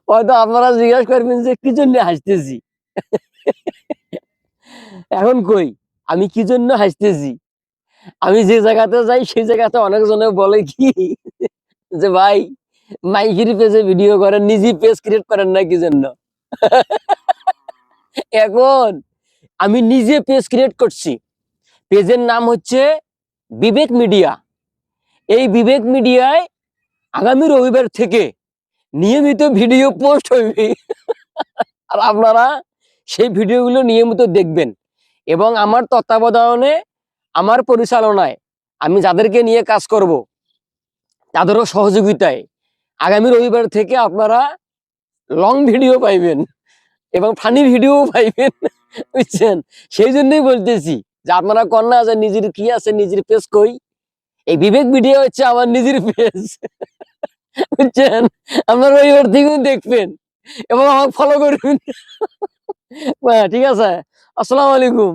হয়তো আপনারা জিজ্ঞাসা করবেন যে কি জন্য হাসতেছি। এখন কই আমি কি জন্য হাসতেছি? আমি যে জায়গাতে যাই সেই জায়গাতে অনেকজনে বলে কি যে ভাই মাইকির পেজে ভিডিও করেন, নিজে পেজ ক্রিয়েট করেন না কি জন্য? এখন আমি নিজে পেজ ক্রিয়েট করছি। পেজের নাম হচ্ছে বিবেক মিডিয়া। এই বিবেক মিডিয়ায় আগামী রবিবার থেকে নিয়মিত ভিডিও পোস্ট হইবে। আর আপনারা সেই ভিডিওগুলো নিয়মিত দেখবেন এবং আমার তত্ত্বাবধানে, আমার পরিচালনায় আমি যাদেরকে নিয়ে কাজ করব তাদেরও সহযোগিতায় আগামী রবিবার থেকে আপনারা লং ভিডিও পাইবেন এবং ফানি ভিডিও পাইবেন। বুঝছেন? সেই জন্যই বলতেছি যে আপনারা কন্যা আছে নিজের কি আছে, নিজের পেজ কই? এই বিবেক ভিডিও হচ্ছে আমার নিজের পেজ। বুঝছেন? আপনারা রবিবার থেকেও দেখবেন এবং আমাকে ফলো করবেন। ঠিক আছে? আসসালামু আলাইকুম।